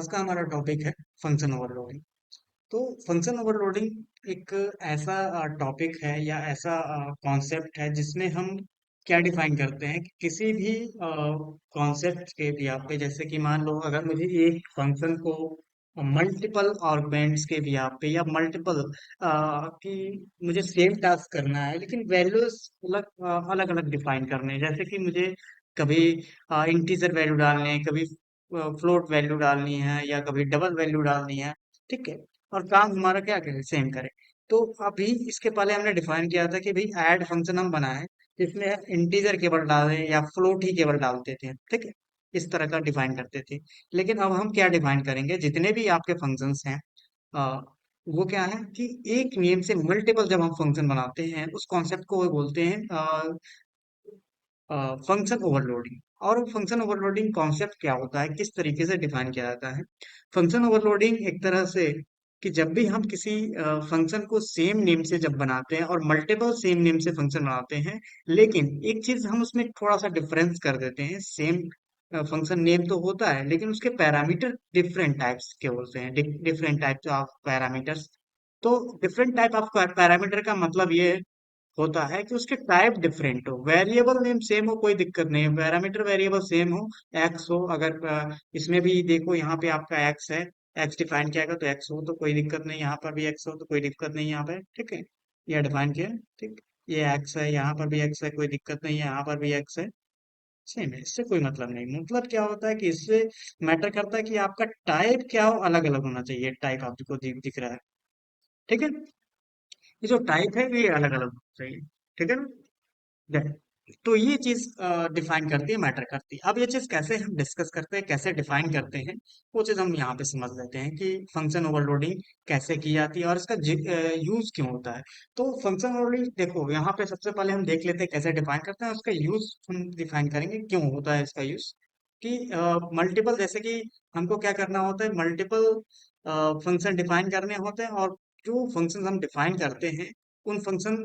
आज का हमारा टॉपिक है फंक्शन ओवरलोडिंग। तो फंक्शन ओवरलोडिंग एक ऐसा टॉपिक है या ऐसा कॉन्सेप्ट है जिसमें हम क्या डिफाइन करते हैं कि किसी भी कॉन्सेप्ट के भी आप पे, जैसे कि मान लो अगर मुझे एक फंक्शन को मल्टीपल आर्गुमेंट्स के भी आप पे या मल्टीपल कि मुझे सेम टास्क करना है लेकिन वैल्यूज अलग अलग अलग डिफाइन करने हैं। जैसे कि मुझे कभी इंटीजर वैल्यू डालने हैं, कभी फ्लोट वैल्यू डालनी है या कभी डबल वैल्यू डालनी है। ठीक है। और काम हमारा क्या करे, सेम करे। तो अभी इसके पहले हमने डिफाइन किया था कि भाई ऐड फंक्शन हम बनाए जिसमें इंटीजर केवल डालें या फ्लोट ही केवल डालते थे। ठीक है। इस तरह का डिफाइन करते थे। लेकिन अब हम क्या डिफाइन करेंगे, जितने भी आपके फंक्शंस हैं अ, वो क्या है कि एक नेम से मल्टीपल जब हम फंक्शन बनाते हैं उस कॉन्सेप्ट को वो बोलते हैं फंक्शन ओवरलोडिंग। और फंक्शन ओवरलोडिंग कॉन्सेप्ट क्या होता है, किस तरीके से डिफाइन किया जाता है। फंक्शन ओवरलोडिंग एक तरह से कि जब भी हम किसी फंक्शन को सेम नेम से जब बनाते हैं और मल्टीपल सेम नेम से फंक्शन बनाते हैं, लेकिन एक चीज हम उसमें थोड़ा सा डिफरेंस कर देते हैं। सेम फंक्शन नेम तो होता है लेकिन उसके पैरामीटर डिफरेंट टाइप्स के होते हैं, डिफरेंट टाइप्स ऑफ पैरामीटर्स। तो डिफरेंट टाइप ऑफ पैरामीटर का मतलब ये होता है कि उसके टाइप डिफरेंट हो। वेरिएबल नेम सेम हो कोई दिक्कत नहीं है, पैरामीटर वेरिएबल सेम हो, एक्स हो। अगर इसमें भी देखो यहाँ पे आपका एक्स है, एक्स डिफाइन किया गया तो एक्स हो तो कोई दिक्कत नहीं, यहाँ पर भी एक्स हो तो कोई दिक्कत नहीं यहाँ पे। ठीक है। ये डिफाइन किया है, ठीक। ये एक्स है, यहाँ पर भी एक्स है, कोई दिक्कत नहीं है, यहाँ पर भी एक्स है। सेम है, इससे कोई मतलब नहीं। मतलब क्या होता है कि इससे मैटर करता है कि आपका टाइप क्या हो, अलग अलग होना चाहिए। टाइप आपको दिख रहा है। ठीक है। ये जो टाइप है ये अलग अलग होना चाहिए। ठीक है ना। Right. तो ये चीज डिफाइन करती है, मैटर करती है। अब ये चीज कैसे हम डिस्कस करते हैं, कैसे डिफाइन करते हैं, वो चीज हम यहाँ पे समझ लेते हैं कि फंक्शन ओवरलोडिंग कैसे की जाती है और इसका यूज क्यों होता है। तो फंक्शन ओवरलोडिंग देखो, यहाँ पे सबसे पहले हम देख लेते हैं कैसे डिफाइन करते हैं, उसका यूज हम डिफाइन करेंगे क्यों होता है इसका यूज। कि मल्टीपल, जैसे कि हमको क्या करना होता है, मल्टीपल फंक्शन डिफाइन करने होते हैं। और जो फंक्शन हम डिफाइन करते हैं उन फंक्शन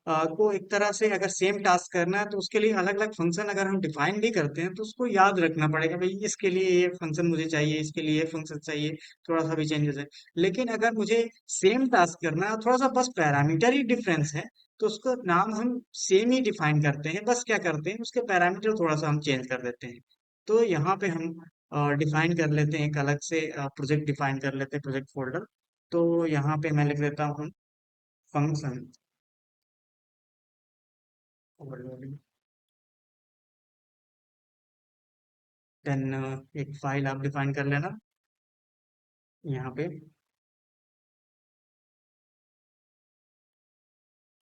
को एक तरह से अगर सेम टास्क करना है तो उसके लिए अलग अलग फंक्शन अगर हम डिफाइन भी करते हैं तो उसको याद रखना पड़ेगा, भाई इसके लिए ये फंक्शन मुझे चाहिए, इसके लिए ये फंक्शन चाहिए। थोड़ा सा भी चेंजेस है। लेकिन अगर मुझे सेम टास्क करना है, थोड़ा सा बस पैरामीटर ही डिफरेंस है, तो उसका नाम हम सेम ही डिफाइन करते हैं। बस क्या करते हैं, उसके पैरामीटर थोड़ा सा हम चेंज कर देते हैं। तो यहाँ पे हम डिफाइन कर लेते हैं, एक अलग से प्रोजेक्ट डिफाइन कर लेते हैं, प्रोजेक्ट फोल्डर। तो यहाँ पे मैं लिख देता हूँ फंक्शन ओवरलोडिंग। देन एक फाइल आप डिफाइन कर लेना यहाँ पे,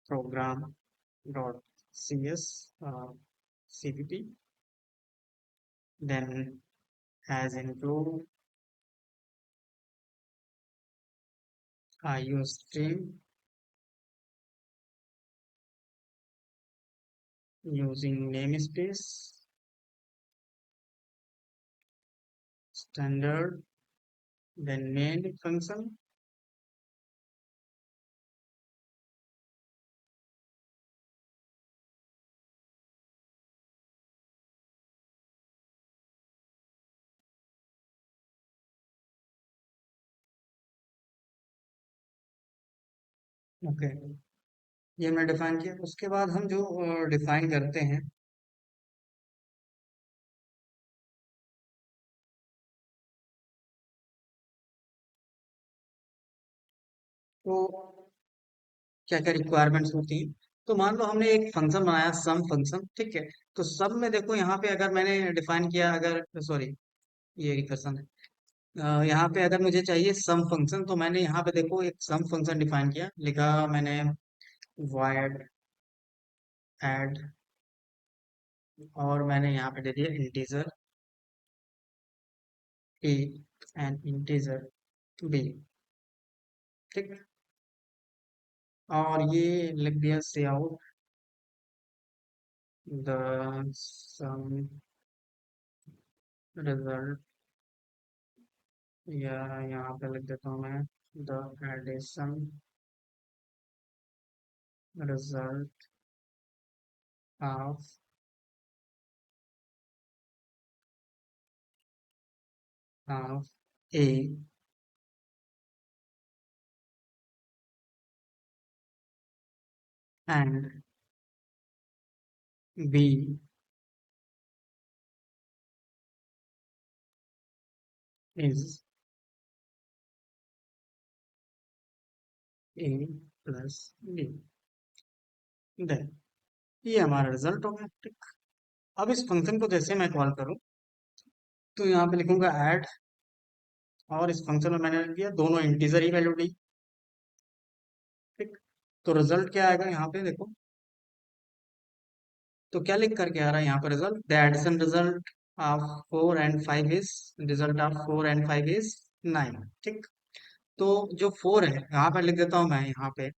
program dot C S cpp। Then has include iostream using namespace standard, then main function। Okay, ये मैं डिफाइन किया। उसके बाद हम जो डिफाइन करते हैं, तो क्या क्या रिक्वायरमेंट्स होती हैं। तो मान लो हमने एक फंक्शन बनाया, सम फंक्शन। ठीक है। तो सम में देखो यहाँ पे अगर मैंने डिफाइन किया, अगर सॉरी ये रिकर्सन है, यहाँ पे अगर मुझे चाहिए सम फंक्शन तो मैंने यहाँ पे देखो एक सम फंक्शन डिफाइन किया, लिखा मैंने void ऐड, और मैंने यहाँ पे दे दिया integer a and integer b। ठीक। और ये लिख दिया से आउट द सम रिजल्ट, या यहाँ पे लिख देता हूँ मैं the addition result of of A and B is A plus B. Then ये हमारा रिजल्ट हो गया, ठीक। अब इस फंक्शन को जैसे मैं कॉल करूं तो यहाँ पे लिखूंगा ऐड, और इस फंक्शन में मैंने लिख दिया दोनों इंटीजर ही वैल्यू दी, ठीक। तो रिजल्ट क्या आएगा यहाँ पे देखो, तो क्या लिख करके आ रहा है यहाँ पर result, the addition result of 4 and 5 is, result of 4 and 5 is 9, ठीक। तो जो 4 है यहाँ पर लिख देता हूँ मैं यहाँ पे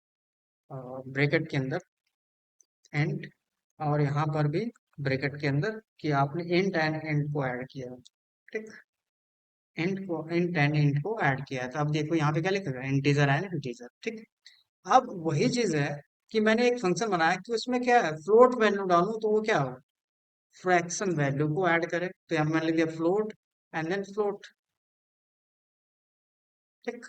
ब्रैकेट के अंदर एंड, और यहाँ पर भी ब्रैकेट के अंदर कि आपने इंट एंड एंड को ऐड किया है, ठीक। इंट एंड इंट को ऐड किया है, तो अब देखो यहाँ पे क्या लिखा है, इंटीजर एंड इंटीजर, ठीक। अब वही चीज है कि मैंने एक फंक्शन बनाया कि उसमें क्या है, फ्लोट वैल्यू डालूं तो वो क्या हो, फ्रैक्शन वैल्यू को ऐड करे, तो यहाँ मैंने लिख दिया फ्लोट एंड देन फ्लोट, ठीक।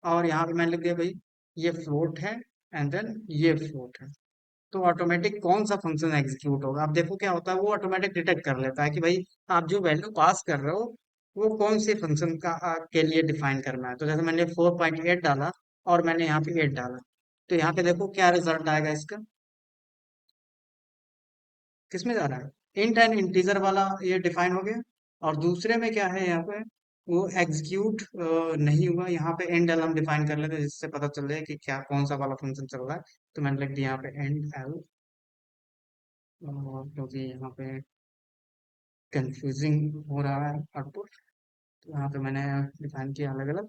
और यहाँ पे मैंने लिख दिया भाई ये फ्लोट है एंड देन ये फ्लोट है, तो ऑटोमेटिक कौन सा फंक्शन एग्जीक्यूट होगा, अब देखो क्या होता है, वो ऑटोमेटिक डिटेक्ट कर लेता है कि भाई आप जो वैल्यू पास कर रहे हो वो कौन से फंक्शन का के लिए डिफाइन करना है। तो जैसे मैंने 4.8 डाला और मैंने यहाँ पे 8 डाला, तो यहाँ पे देखो क्या रिजल्ट आएगा इसका, किसमें जा रहा है, इंट एंड इंटीजर वाला ये डिफाइन हो गया, और दूसरे में क्या है यहाँ पे, वो एग्जीक्यूट नहीं हुआ, यहाँ पे एंड एल हम डिफाइन कर लेते हैं जिससे पता चल जाए कि क्या कौन सा वाला फंक्शन चल रहा है। तो मैंने लिख दिया यहाँ पे एंड एल, क्योंकि यहाँ पे कंफ्यूजिंग हो रहा है आउटपुट, तो यहाँ पे मैंने डिफाइन किया अलग अलग।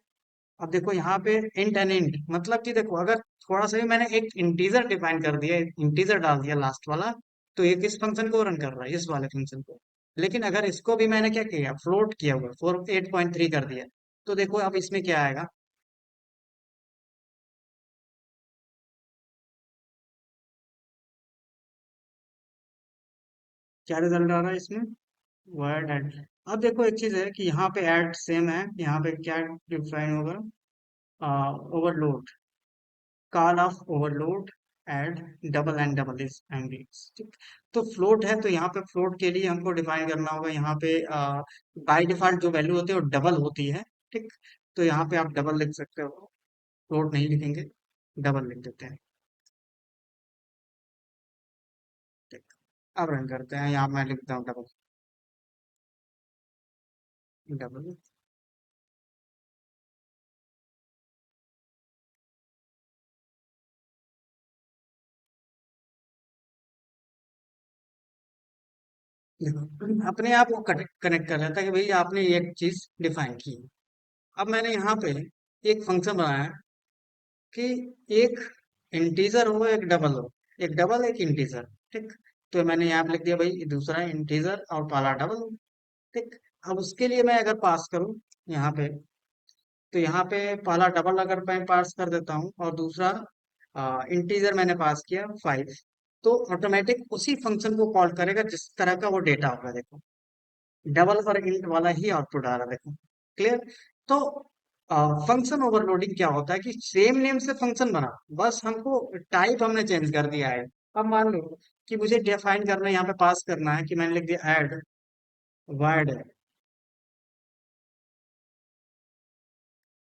अब देखो यहाँ पे इंट एंड इंट मतलब कि देखो अगर थोड़ा सा भी मैंने एक इंटीजर डिफाइन कर दिया, इंटीजर डाल दिया लास्ट वाला, तो ये किस फंक्शन को रन कर रहा है, इस वाले फंक्शन को। लेकिन अगर इसको भी मैंने क्या किया, फ्लोट किया हुआ 8.3 कर दिया, तो देखो अब इसमें क्या आएगा, क्या रिजल्ट आ रहा है इसमें, वर्ड एड। अब देखो एक चीज है कि यहाँ पे ऐड सेम है, यहाँ पे क्या डिफाइन होगा, overload, call of overload add double and double is and, ठीक। तो फ्लोट है तो यहाँ पे फ्लोट के लिए हमको डिफाइन करना होगा, यहाँ पे बाय डिफॉल्ट जो वैल्यू होती है वो डबल होती है, ठीक। तो यहाँ पे आप डबल लिख सकते हो, फ्लोट नहीं लिखेंगे, डबल लिख देते हैं, ठीक। अब रन करते हैं, यहाँ मैं लिखता हूँ डबल, डबल। देखो अपने आप वो कनेक्ट कर लेता है कि भाई आपने एक चीज डिफाइन की है। अब मैंने यहाँ पे एक फंक्शन बनाया है कि एक इंटीजर हो एक डबल हो, एक डबल एक इंटीजर, ठीक। तो मैंने यहाँ पे लिख दिया भाई दूसरा इंटीजर और पहला डबल, ठीक। अब उसके लिए मैं अगर पास करूँ यहाँ पे, तो यहाँ पे पहला डबल अगर मैं पास कर देता हूँ और दूसरा इंटीजर मैंने पास किया 5, तो ऑटोमेटिक उसी फंक्शन को कॉल करेगा जिस तरह का वो डेटा होगा, देखो डबल और इंट वाला ही आउटपुट आ रहा है, देखो क्लियर। तो फंक्शन ओवरलोडिंग क्या होता है कि सेम नेम से फंक्शन बना, बस हमको टाइप हमने चेंज कर दिया है। अब मान लो कि मुझे डिफाइन करना है, यहाँ पे पास करना है कि मैंने लिख दिया ऐड वर्ड,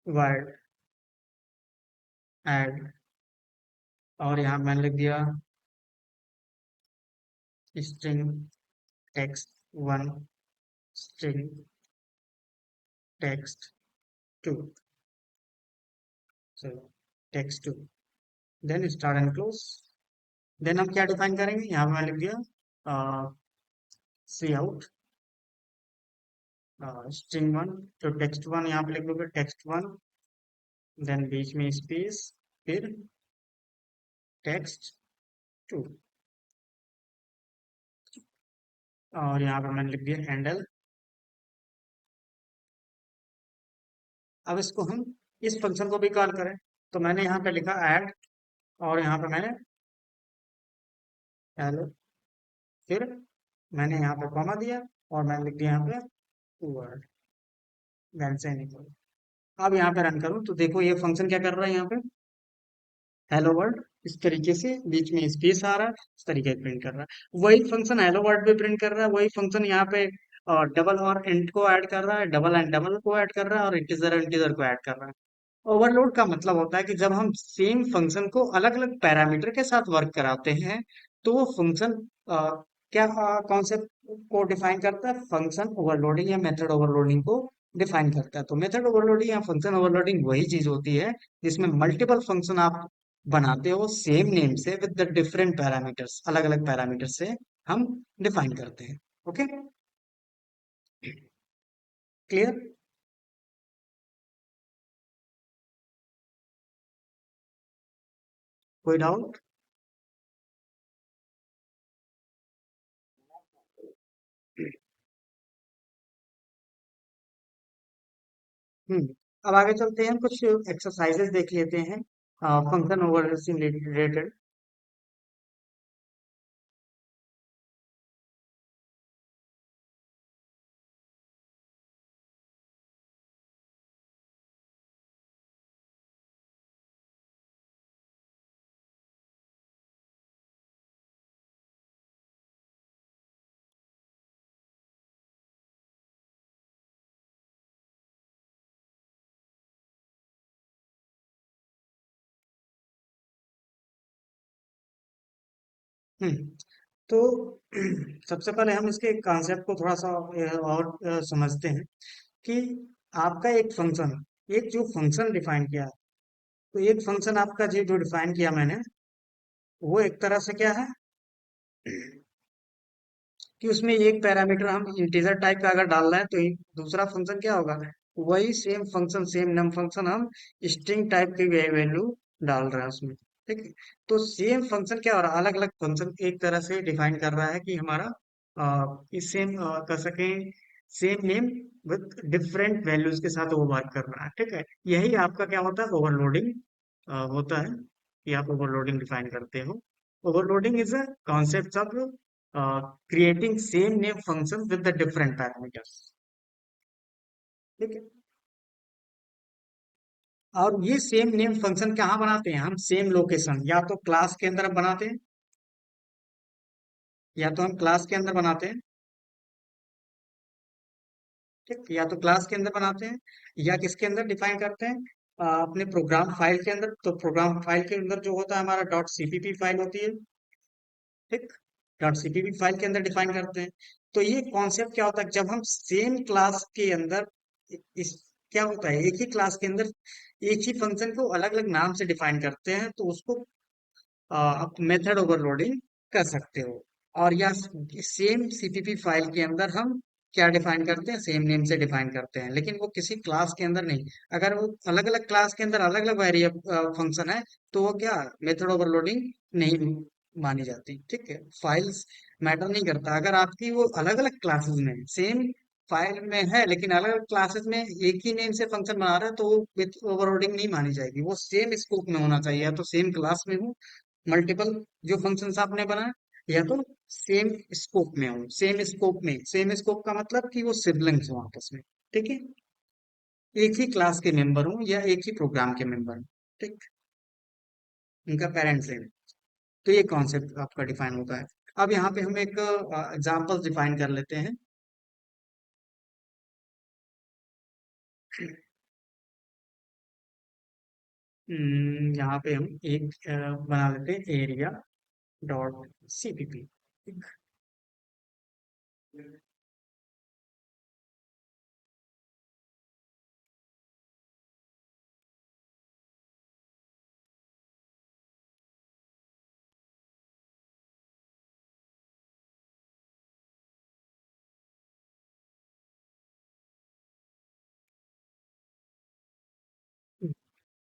वर्ड ऐड, और यहाँ मैंने लिख दिया string text one, string text two, चलो text two, then start and close. Then हम क्या डिफाइन करेंगे, यहाँ पे मैंने लिख दिया सी आउट स्ट्रिंग वन, तो टेक्स्ट वन यहाँ पे लिख दोगे टेक्स्ट वन, देन बीच में स्पेस, फिर टेक्स्ट टू, और यहाँ पे मैंने लिख दिया हैंडल। अब इसको हम इस फंक्शन को भी कॉल करें, तो मैंने यहाँ पे लिखा ऐड, और यहाँ पे मैंने हेलो, फिर मैंने यहाँ पे कॉमा दिया और मैंने लिख दिया यहाँ पे वर्ड, वैन से निकल। अब यहाँ पे रन करूँ तो देखो ये फंक्शन क्या कर रहा है यहाँ पे, हेलो वर्ल्ड इस तरीके से बीच में स्पेस आ रहा है, इस तरीके से प्रिंट कर रहा है। वही फंक्शन हेलो वर्ल्ड पे प्रिंट कर रहा है, वही फंक्शन यहाँ पे डबल और इंट को ऐड कर रहा है, डबल एंड डबल को ऐड कर रहा है, और इंटीजर इंटीजर को ऐड कर रहा है। ओवरलोड का मतलब होता है कि जब हम सेम फंक्शन को अलग अलग पैरामीटर के साथ वर्क कराते हैं तो वो फंक्शन क्या कॉन्सेप्ट को डिफाइन करता है, फंक्शन ओवरलोडिंग या मेथड ओवरलोडिंग को डिफाइन करता है। तो मेथड ओवरलोडिंग या फंक्शन ओवरलोडिंग वही चीज होती है जिसमें मल्टीपल फंक्शन आप बनाते हो सेम नेम से विद द डिफरेंट पैरामीटर्स, अलग अलग पैरामीटर से हम डिफाइन करते हैं। Okay, clear? कोई डाउट? हम्म। अब आगे चलते हैं, कुछ एक्सरसाइजेस देख लेते हैं फंक्शन ओवर रिलेटेड। हम्म। तो सबसे पहले हम इसके कॉन्सेप्ट को थोड़ा सा और समझते हैं कि आपका एक फंक्शन, एक जो फंक्शन डिफाइन किया है, तो एक फंक्शन आपका जो जो डिफाइन किया मैंने, वो एक तरह से क्या है कि उसमें एक पैरामीटर हम इंटीजर टाइप का अगर डाल रहे हैं तो दूसरा फंक्शन क्या होगा, वही सेम फंक्शन सेम नम फंक्शन हम स्ट्रिंग टाइप की वैल्यू डाल रहे हैं उसमें। ठीक है, तो सेम फंक्शन क्या हो रहा है, अलग अलग फंक्शन एक तरह से डिफाइन कर रहा है कि हमारा इस सेम कर सकें same name with different values के साथ वो वर्क कर रहा है। ठीक है, यही आपका क्या होता है, ओवरलोडिंग होता है कि आप ओवरलोडिंग डिफाइन करते हो। Overloading is a concept of creating same name function with the different parameters। ठीक है, और ये सेम नेम फंक्शन कहाँ बनाते हैं हम, सेम लोकेशन, या तो क्लास के अंदर बनाते हैं, या तो हम क्लास के अंदर बनाते हैं। ठीक, या तो क्लास के अंदर बनाते हैं या किसके अंदर डिफाइन करते हैं, अपने प्रोग्राम फाइल के अंदर। तो प्रोग्राम फाइल के अंदर जो होता है हमारा डॉट सीपीपी फाइल होती है। ठीक, डॉट सीपीपी फाइल के अंदर डिफाइन करते हैं। तो ये कॉन्सेप्ट क्या होता है, जब हम सेम क्लास के अंदर इस क्या होता है, एक ही क्लास के अंदर एक ही फंक्शन को अलग अलग नाम से डिफाइन करते हैं तो उसको आप मेथड ओवरलोडिंग कर सकते हो। और या सेम सीपीपी फाइल के अंदर हम क्या डिफाइन करते हैं, सेम नेम से डिफाइन करते हैं, लेकिन वो किसी क्लास के अंदर नहीं। अगर वो अलग अलग क्लास के अंदर अलग अलग वेरिएबल फंक्शन है तो वो क्या, मेथड ओवरलोडिंग नहीं मानी जाती। ठीक है, फाइल्स मैटर नहीं करता, अगर आपकी वो अलग अलग क्लासेस में सेम फाइल में है लेकिन अलग अलग क्लासेस में एक ही नेम से फंक्शन बना रहा है तो वो ओवरलोडिंग नहीं मानी जाएगी। वो सेम स्कोप में होना चाहिए, या तो सेम क्लास में हो मल्टीपल जो फंक्शंस आपने बनाए, या तो सेम स्कोप में हो। सेम स्कोप में, सेम स्कोप का मतलब कि वो सिबलिंग्स हो आपस में। ठीक है, एक ही क्लास के मेंबर हो या एक ही प्रोग्राम के मेंबर हो। ठीक, उनका पेरेंट्स है। तो ये कॉन्सेप्ट आपका डिफाइन होता है। अब यहाँ पे हम एक एग्जांपल डिफाइन कर लेते हैं। यहाँ पे हम एक बना लेते हैं, एरिया डॉट सीपीपी।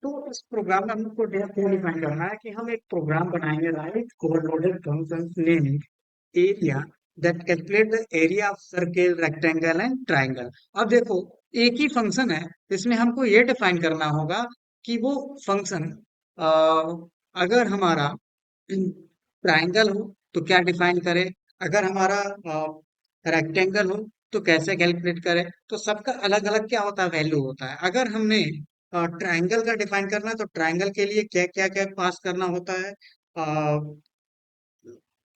तो इस प्रोग्राम में हमको क्यों डिफाइन करना है कि हम एक प्रोग्राम बनाएंगे, right, overloaded function name area that calculate the area of circle rectangle and triangle. अब देखो, एक ही फंक्शन है, इसमें हमको ये डिफाइन करना होगा कि वो फंक्शन अगर हमारा ट्राइंगल हो तो क्या डिफाइन करे, अगर हमारा रेक्टेंगल हो तो कैसे कैलकुलेट करें, तो सबका अलग अलग क्या होता है, वैल्यू होता है। अगर हमने ट्राइंगल का डिफाइन करना है तो ट्राइंगल के लिए क्या क्या क्या पास करना होता है,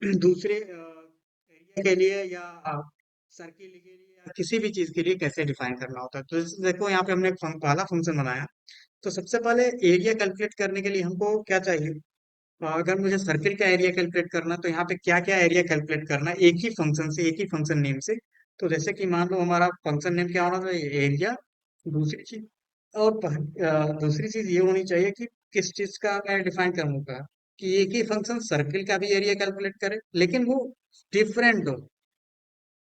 दूसरे एरिया के लिए या सर्किल के लिए या किसी भी चीज के लिए कैसे डिफाइन करना होता है। तो देखो यहाँ पे हमने एक पहला फंक्शन बनाया। तो सबसे पहले एरिया कैलकुलेट करने के लिए हमको क्या चाहिए, अगर मुझे सर्किल का एरिया कैलकुलेट करना तो यहाँ पे क्या क्या एरिया कैलकुलेट करना है एक ही फंक्शन से, एक ही फंक्शन नेम से। तो जैसे कि मान लो हमारा फंक्शन नेम क्या होना चाहिए, एरिया। दूसरी चीज दूसरी चीज ये होनी चाहिए कि किस चीज का मैं डिफाइन करूंगा, कि एक ही फंक्शन सर्किल का भी एरिया कैलकुलेट करे लेकिन वो डिफरेंट हो,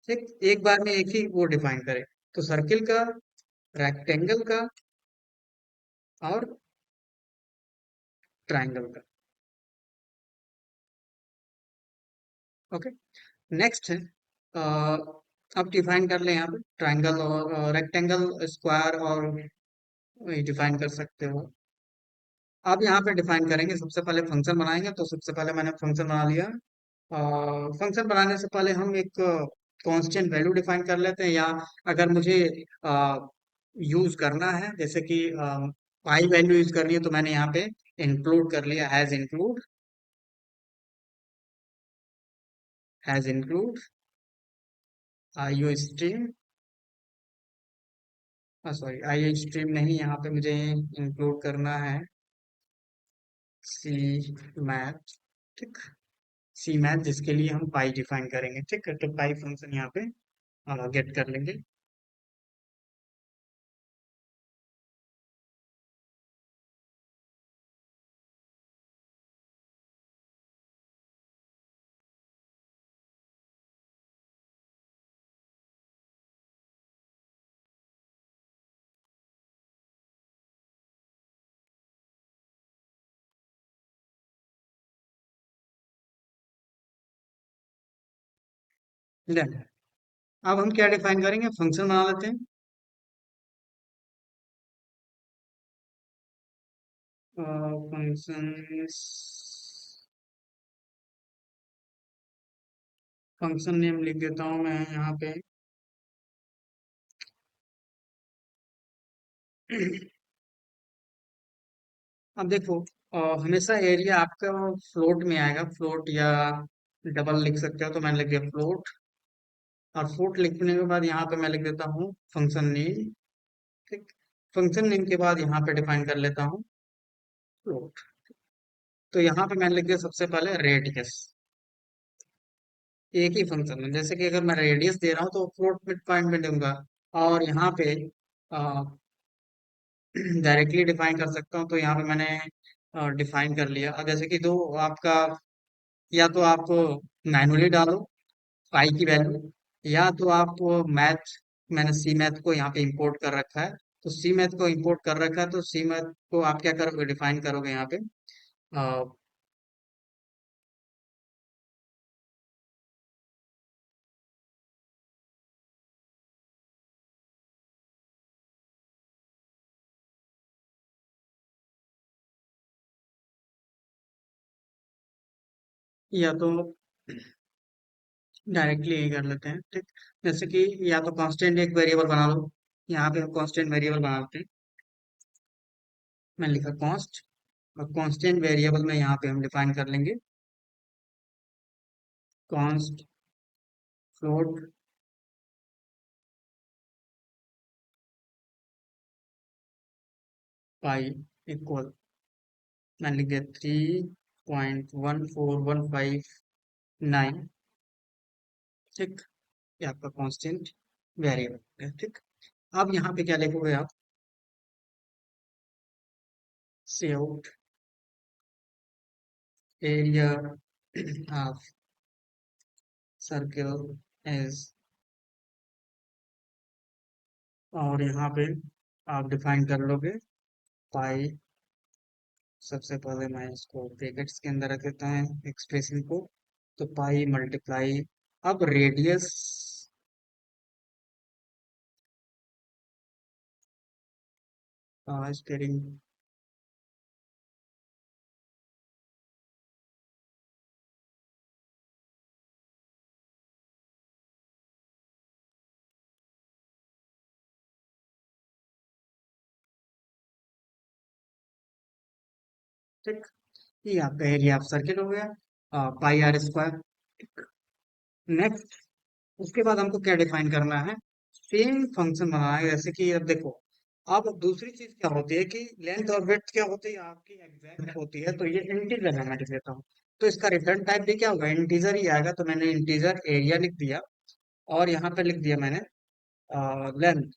ठीक, एक बार में एक ही वो डिफाइन करे। तो सर्किल का, रेक्टेंगल का और ट्राइंगल का। ओके, नेक्स्ट है, अ, अब डिफाइन कर ले यहाँ पे ट्राइंगल और रेक्टेंगल, स्क्वायर और डिफाइन कर सकते हो। अब यहाँ पे डिफाइन करेंगे, सबसे पहले फंक्शन बनाएंगे। तो सबसे पहले मैंने फंक्शन बना लिया। फंक्शन बनाने से पहले हम एक कांस्टेंट वैल्यू डिफाइन कर लेते हैं, या अगर मुझे यूज करना है जैसे कि पाई वैल्यू यूज करनी है तो मैंने यहाँ पे इंक्लूड कर लिया, has include IO stream, sorry IO stream नहीं, यहाँ पे मुझे इंक्लूड करना है सी मैथ, ठीक, सी मैथ जिसके लिए हम पाई डिफाइन करेंगे, ठीक है। तो पाई फंक्शन यहाँ पे गेट कर लेंगे। Done। अब हम क्या डिफाइन करेंगे, फंक्शन बना लेते हैं। फंक्शन फंक्शन नेम लिख देता हूँ मैं यहाँ पे। अब देखो, हमेशा एरिया आपका फ्लोट में आएगा, फ्लोट या डबल लिख सकते हो, तो मैंने लिख दिया फ्लोट। और फ्लोट लिखने के बाद यहाँ पे मैं लिख देता हूँ फंक्शन नेम, ठीक। फंक्शन नेम के बाद यहाँ पे डिफाइन कर लेता हूँ फ्लोट। तो यहाँ पे मैंने लिख दिया सबसे पहले रेडियस, एक ही फंक्शन है, जैसे कि अगर मैं रेडियस दे रहा हूँ तो फ्लोट में डिफाइन में दूंगा। और यहाँ पे डायरेक्टली डिफाइन कर सकता हूँ, तो यहाँ पे मैंने डिफाइन कर लिया। अब जैसे कि दो आपका, या तो आप मैनुअली डालो पाई की वैल्यू, या तो आप मैथ, मैंने सी मैथ को यहाँ पे इंपोर्ट कर रखा है। तो सी मैथ को इंपोर्ट कर रखा है, तो सी मैथ को आप क्या करोगे, डिफाइन करोगे यहाँ पे, अ, या तो डायरेक्टली यही कर लेते हैं, ठीक। जैसे कि या तो कांस्टेंट एक वेरिएबल बना लो, यहाँ पे हम कांस्टेंट वेरिएबल बना लेते हैं। मैंने लिखा कॉन्स्ट, और कांस्टेंट वेरिएबल में यहाँ पे हम डिफाइन कर लेंगे कॉन्स्ट फ्लोट पाई इक्वल, मैंने लिख दिया 3.14159, ठीक। ये आपका कांस्टेंट वेरिएबल है, ठीक। अब यहाँ पे क्या लिखोगे आप, C out area of circle as, और यहाँ पे आप डिफाइन कर लोगे पाई। सबसे पहले मैं इसको ब्रैकेट्स के अंदर रख देता है एक्सप्रेशन को। तो पाई मल्टीप्लाई, अब रेडियस, स्पेलिंग, ठीक। ये आपका एरिया ऑफ सर्किल हो गया, पाई आर स्क्वायर। नेक्स्ट, उसके बाद हमको क्या डिफाइन करना है, सेम फंक्शन बनाना है। जैसे कि अब देखो, अब दूसरी चीज क्या होती है कि लेंथ और विड्थ क्या होती है आपकी एग्जैक्ट होती है, तो ये इंटीजर है, मैं लिख देता हूँ। तो इसका रिटर्न टाइप भी क्या होगा, इंटीजर ही आएगा। तो मैंने इंटीजर एरिया लिख दिया, और यहाँ पे लिख दिया मैंने लेंथ।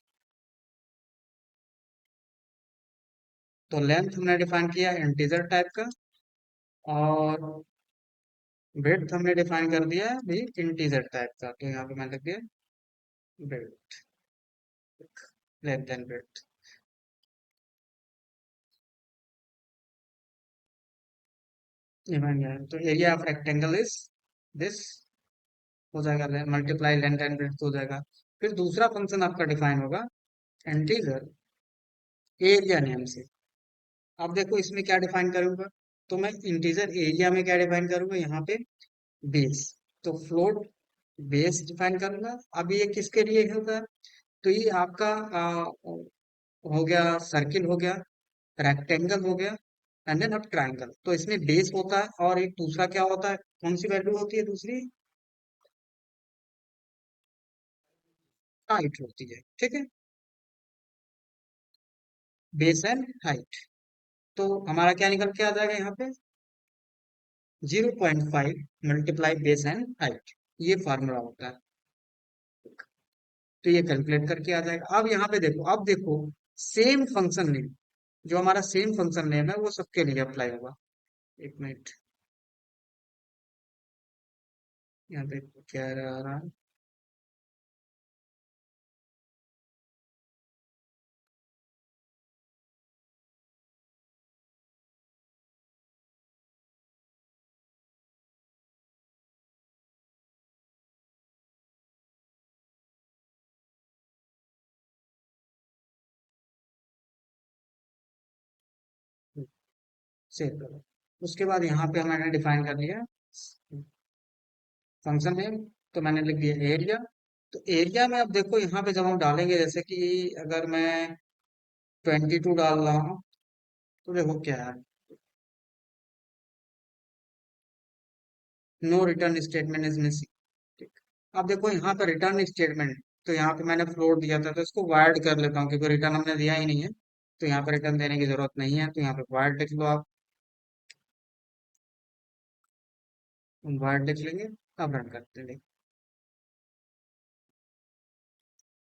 तो लेंथ हमने डिफाइन किया इंटीजर टाइप का, और विड्थ हमने डिफाइन कर दिया है भी इंटीजर टाइप का। तो यहाँ पे मैं लिख दिया विड्थ, लेंथ एंड विड्थ। ये बन गया। तो area of rectangle is this, हो जाएगा मल्टीप्लाई लेंथ एंड विड्थ हो जाएगा। फिर दूसरा फंक्शन आपका डिफाइन होगा इंटीजर एरिया नेम से। अब देखो इसमें क्या डिफाइन करूंगा, तो मैं इंटीजर एरिया में क्या डिफाइन करूंगा, यहाँ पे बेस। तो फ्लोट बेस डिफाइन करूंगा। अब ये किसके लिए होता है, तो ये आपका हो गया सर्किल, हो गया रेक्टेंगल, हो गया एंड देन अब ट्राइंगल। तो इसमें बेस होता है, और एक दूसरा क्या होता है, कौन सी वैल्यू होती है दूसरी, हाइट होती है। ठीक है, बेस एंड हाइट। तो हमारा क्या निकल के आ जाएगा यहाँ पे, 0.5 मल्टीप्लाई बेस एंड हाइट। ये फार्मूला होता है। तो ये कैलकुलेट करके आ जाएगा। अब यहाँ पे देखो, अब देखो सेम फंक्शन नेम, जो हमारा सेम फंक्शन नेम है वो सबके लिए अप्लाई होगा। एक मिनट, यहाँ पे क्या रहा, सेव करो। उसके बाद यहाँ पे मैंने डिफाइन कर लिया फंक्शन नेम। तो मैंने लिख दिया एरिया। तो एरिया में अब देखो यहाँ पे जब हम डालेंगे, जैसे कि अगर मैं 22 डाल रहा हूँ, तो देखो क्या है, no return statement is missing. अब देखो यहाँ पे रिटर्न स्टेटमेंट, तो यहाँ पे मैंने फ्लोट दिया था, तो इसको वायर्ड कर लेता हूँ क्योंकि रिटर्न हमने दिया ही नहीं है। तो यहाँ पे रिटर्न देने की जरूरत नहीं है, तो यहाँ पे वायर्ड लिख लो आप। वायर्ड लिख लेंगे, अब रन करते हैं।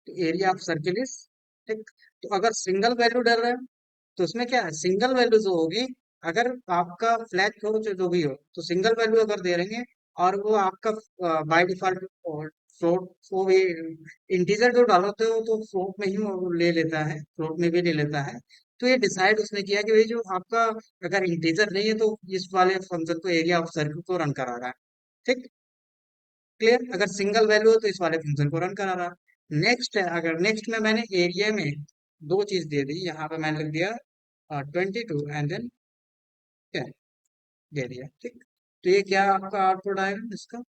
तो एरिया ऑफ सर्किल इज, ठीक। तो अगर सिंगल वैल्यू डल रहा है, तो उसमें क्या है, सिंगल वैल्यू जो होगी, अगर आपका फ्लैट हो जो जो भी हो, तो सिंगल वैल्यू अगर दे रहेंगे, और वो आपका बाय डिफॉल्ट फ्लोट, वो भी इंटीजर जो डालते हो तो फ्लोट में ही वो ले लेता है, फ्लोट में भी ले लेता है। तो ये डिसाइड उसने किया कि भाई जो आपका अगर इंटीजर नहीं है, तो इस वाले फंक्शन को एरिया ऑफ सर्किल को रन करा रहा है। ठीक, क्लियर। अगर सिंगल वैल्यू हो तो इस वाले फंक्शन को रन करा रहा है। नेक्स्ट है, अगर नेक्स्ट में मैंने एरिया में दो चीज दे दी, यहाँ पे मैंने लिख दिया 22 एंड देन 10 दे दिया। ठीक, तो ये क्या आपका आउटपुट आएगा इसका,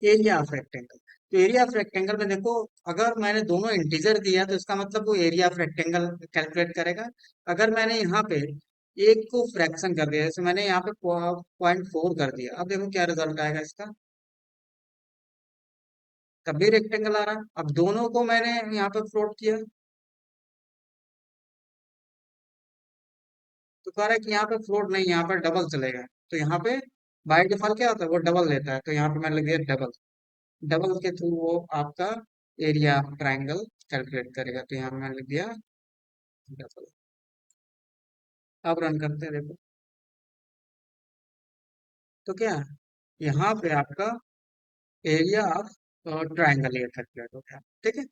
एरिया ऑफ रेक्टेंगल। तो एरिया ऑफ रेक्टेंगल में देखो, अगर मैंने दोनों इंटीजर दिया तो इसका मतलब वो एरिया ऑफ रेक्टेंगल कैलकुलेट करेगा। अगर मैंने यहाँ पे एक को फ्रैक्शन कर दिया, जैसे मैंने यहाँ पे 0.4 कर दिया, अब देखो क्या रिजल्ट आएगा इसका, तब भी रेक्टेंगल आ रहा है। अब दोनों को मैंने यहाँ पे प्लॉट किया, तो कह रहा है कि यहाँ पे फ्लोट नहीं, यहाँ पर डबल चलेगा। तो यहाँ पे बाय डिफॉल्ट क्या होता है, वो डबल लेता है। तो यहाँ पे मैंने लिख दिया डबल। डबल के थ्रू वो आपका एरिया ट्राइंगल कैलकुलेट करेगा। तो यहाँ पे मैंने लिख दिया डबल। अब रन करते हैं, देखो तो क्या है, यहाँ पे आपका एरिया ऑफ ट्राइंगल ये कैलकुलेट हो गया। ठीक है,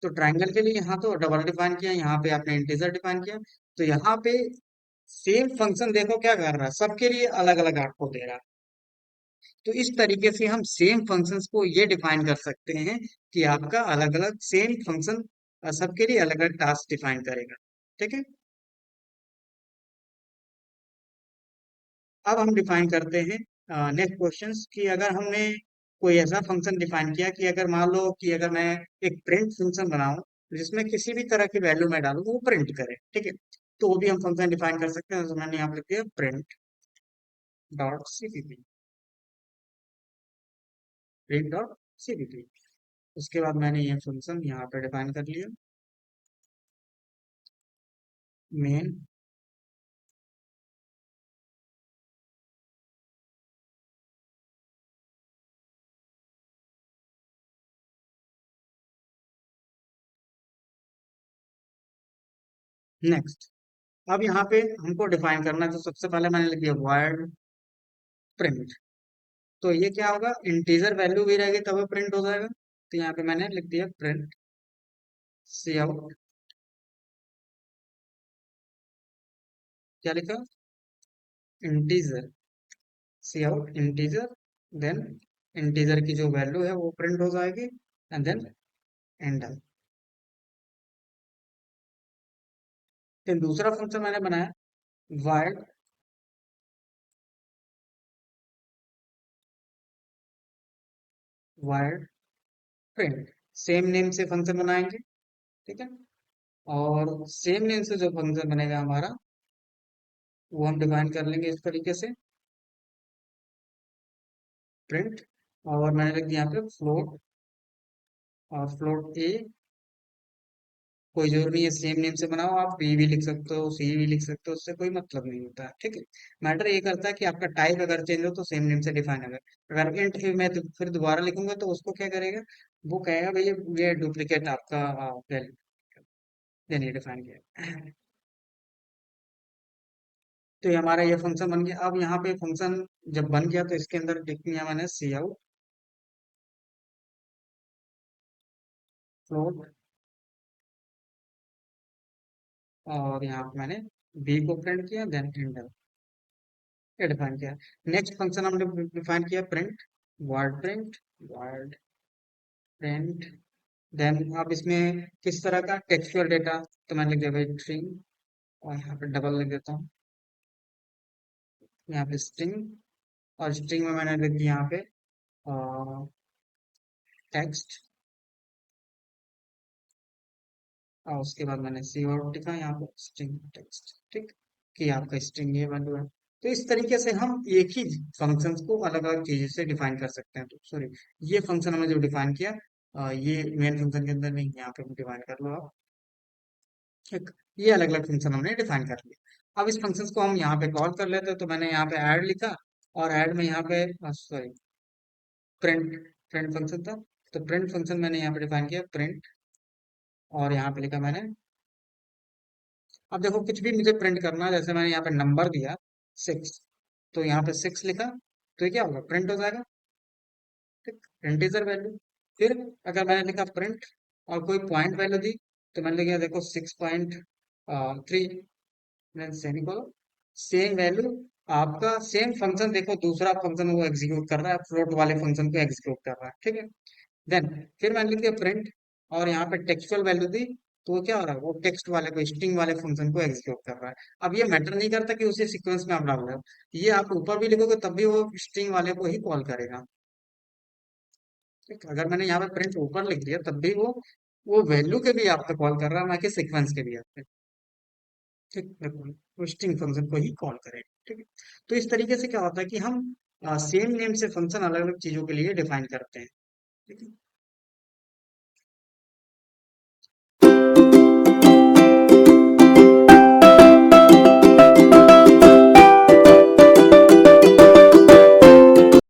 तो ट्राइंगल के लिए यहाँ तो डबल डिफाइन किया, यहाँ पे आपने इंटीजर डिफाइन किया। तो यहाँ पे सेम फंक्शन देखो क्या कर रहा है, सबके लिए अलग अलग आउटपुट दे रहा है। तो इस तरीके से हम सेम फंक्शंस को ये डिफाइन कर सकते हैं कि आपका अलग अलग सेम फंक्शन सबके लिए अलग अलग टास्क डिफाइन करेगा। ठीक है, अब हम डिफाइन करते हैं नेक्स्ट क्वेश्चंस, कि अगर हमने कोई ऐसा फंक्शन डिफाइन किया कि अगर मान लो कि अगर मैं एक प्रिंट फंक्शन बनाऊं जिसमें किसी भी तरह की वैल्यू मैं डालूं वो प्रिंट करे। ठीक है, तो वो भी हम फंक्शन डिफाइन कर सकते हैं। तो मैंने यहाँ पे लिख दिया print dot CPP, print dot CPP. उसके बाद मैंने ये फंक्शन यहाँ पे डिफाइन कर लिया, मेन नेक्स्ट। अब यहाँ पे हमको डिफाइन करना है, तो सबसे पहले मैंने लिख दिया वर्ड प्रिंट। तो ये क्या होगा, इंटीजर वैल्यू भी रहेगी तब प्रिंट हो जाएगा। तो यहाँ पे मैंने लिख दिया प्रिंट सी आउट, क्या लिखा, इंटीजर सी आउट इंटीजर, देन इंटीजर की जो वैल्यू है वो प्रिंट हो जाएगी, एंड देन एंडर। फिर दूसरा फंक्शन मैंने बनाया wide wide print, same name से फंक्शन बनाएंगे, ठीक है। और सेम नेम से जो फंक्शन बनेगा हमारा, वो हम डिफाइन कर लेंगे इस तरीके से, प्रिंट। और मैंने लिख दिया यहाँ पे फ्लोट, और फ्लोट ए, कोई जरूरी नहीं है सेम नेम से बनाओ, आप बी भी लिख सकते हो, सी भी लिख सकते हो, उससे कोई मतलब नहीं होता है, ठीक है। मैटर ये करता है कि आपका टाइप अगर चेंज हो तो सेम नेम से डिफाइन होगा। अगर इंट मैं फिर दोबारा लिखूंगा तो उसको क्या करेगा, वो कहेगा भाई ये डुप्लीकेट आपका वैल्यू, नहीं डिफाइन किया। तो ये हमारा ये फंक्शन बन गया। अब यहाँ पे फंक्शन जब बन गया तो इसके अंदर लिख दिया मैंने सी आउट फ्लोट, और यहाँ पे मैंने बी को प्रिंट किया, देन एंटर, ये डिफाइन किया। नेक्स्ट फंक्शन हमने डिफाइन किया print word print, word print. Then अब इसमें किस तरह का टेक्सचुअल डेटा, तो मैंने लिख दिया भाई स्ट्रिंग, और यहाँ पे डबल लिख देता हूँ, यहाँ पे स्ट्रिंग, और स्ट्रिंग में मैंने लिख दिया यहाँ पे टेक्स्ट, और उसके बाद मैंने सी वर्ड लिखा यहाँ पे स्ट्रिंग टेक्स्ट, ठीक, कि आपका स्ट्रिंग ये वैल्यू है। तो इस तरीके से हम एक ही फंक्शंस को अलग अलग चीजों से डिफाइन कर सकते हैं। तो सॉरी, ये फंक्शन हमने जो डिफाइन किया, ये मेन फंक्शन के अंदर नहीं, यहाँ पे डिफाइन कर लो आप, ठीक। ये अलग अलग फंक्शन हमने डिफाइन कर लिया। अब इस फंक्शन को हम यहाँ पे कॉल कर लेते हैं। तो मैंने यहाँ पे ऐड लिखा, और ऐड में यहाँ पे सॉरी प्रिंट, प्रिंट फंक्शन था, तो प्रिंट फंक्शन मैंने यहाँ पे डिफाइन किया प्रिंट, और यहाँ पे लिखा मैंने, अब देखो कुछ भी मुझे प्रिंट करना है, जैसे मैंने यहाँ पे नंबर दिया 6, तो यहाँ पे 6 लिखा, तो ये क्या होगा, प्रिंट हो जाएगा, ठीक, इंटीजर वैल्यू। फिर अगर मैंने लिखा प्रिंट और कोई पॉइंट वैल्यू दी, तो मैंने लिखा देखो 6.3, सेमीकोलन, सेम वैल्यू, आपका सेम फंक्शन देखो दूसरा फंक्शन वो एग्जीक्यूट कर रहा है, फ्लोट वाले फंक्शन को एग्जीक्यूट कर रहा है, ठीक है। देन फिर मैंने लिख दिया प्रिंट, और यहाँ पे टेक्सचुअल वैल्यू दी, तो वो क्या हो रहा है, वो टेक्स्ट वाले को स्ट्रिंग वाले फंक्शन को एग्जीक्यूट कर रहा है। अब ये मैटर नहीं करता कि उसी सीक्वेंस में आप डाल रहे हो, ये आप ऊपर भी लिखोगे तब भी वो स्ट्रिंग वाले को ही कॉल करेगा, ठीक। अगर मैंने यहाँ पे प्रिंट ऊपर लिख दिया तब भी वो वैल्यू के भी आपको कॉल कर रहा है, ना कि सीक्वेंस के भी आपके, ठीक, बिल्कुल वो स्ट्रिंग फंक्शन को ही कॉल करेगा, ठीक है। तो इस तरीके से क्या होता है कि हम सेम नेम से फंक्शन अलग अलग चीजों के लिए डिफाइन करते हैं, ठीक है।